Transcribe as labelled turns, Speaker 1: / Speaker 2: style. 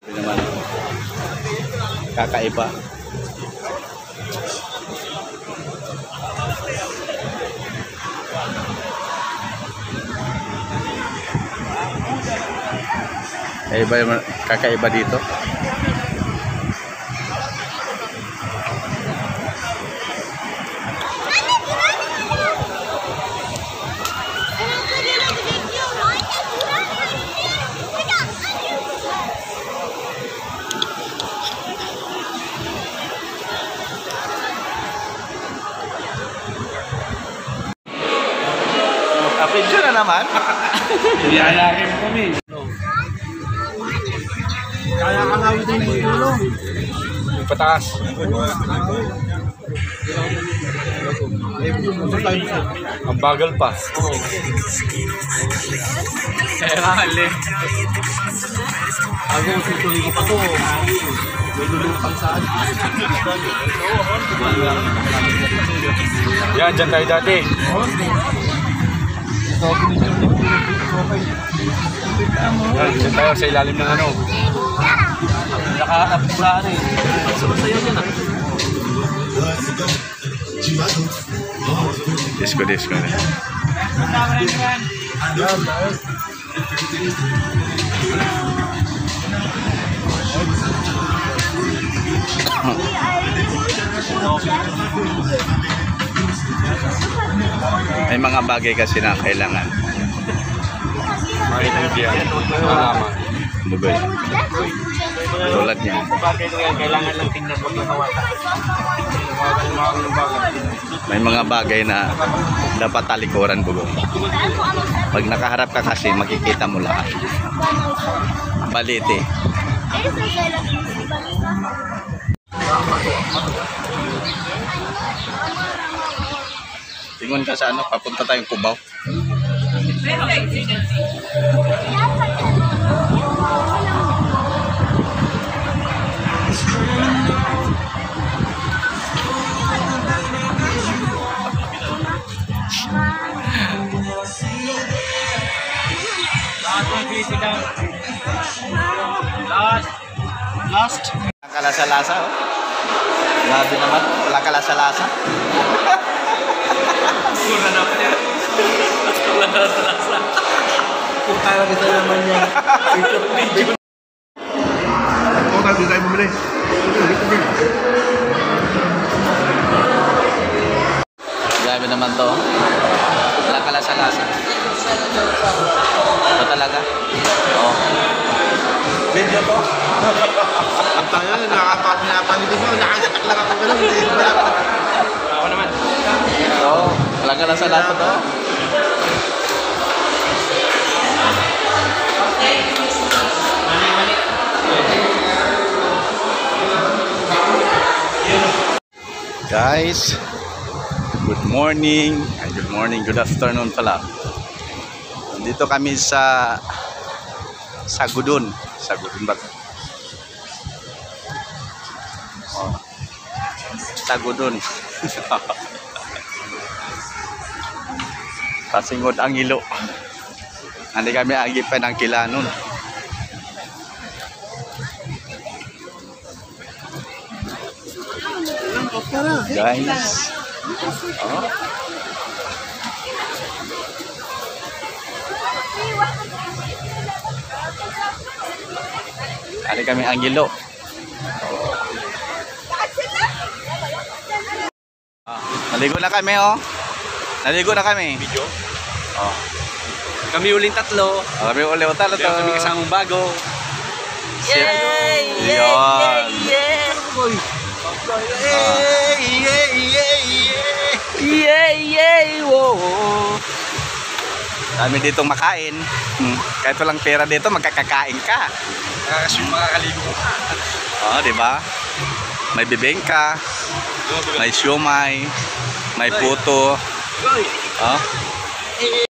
Speaker 1: Naman kakaiba. Kakaiba dito. Apidyo na naman.
Speaker 2: Iyayakin mo kami. Kaya ka nga din yung tulong. Pataas. Ang bagal pa. Kaya nga hali. Ako susuloy ko pa to. May lulupang saan. Yan, dyan tayo dati. Yan, dyan tayo sa ilalim ng ano. Naka-apura rin. Sumasayaw yan ah.
Speaker 1: Disco na. May mga bagay kasi na kailangan.
Speaker 2: Makita niyo yan. Malaman.
Speaker 1: Bugay. Tulad niya.
Speaker 2: Bagay na yan, kailangan lang tingnan mo yung hawata.
Speaker 1: May mga bagay na dapat talikuran, bugong. Pag nakaharap ka kasi, makikita mo lahat. Balite. Tingon ka sa ano, papunta tayong Cubao.
Speaker 2: Last.
Speaker 1: Walang kalasa-lasa, oh. Grabe naman, walang kalasa-lasa.
Speaker 2: Pura naman yan. Walang kalasa-lasa. Puta na kita naman yan. Puta, di tayo bumili.
Speaker 1: Grabe naman to. Walang kalasa-lasa. Ito talaga. Oo.
Speaker 2: Benda to. Ang tayo, nakapanitin mo. Nakakatak lang ako gano'n. Ako naman.
Speaker 1: Ito, walang kalasa-lasa to. Guys, good morning, good afternoon pala. Nandito kami sa Sagudon ba? Oh, Sagudon. Pasingod ang ilo. Hindi kami agipan ng Kilanon. Guys, oh. Ada kami Angelo. Naligo na kami, oh. Naligo na kami.
Speaker 2: Video.
Speaker 1: Oh.
Speaker 2: Kami uling tatlo.
Speaker 1: Kami ulit tatlo.
Speaker 2: Kami kasamang bago.
Speaker 1: Yay! Dami dito makain. Kahit walang pera dito, magkakakain ka.
Speaker 2: Makakaligo ka.
Speaker 1: Oh, di ba? May bibingka, may siomay, may puto. Oh.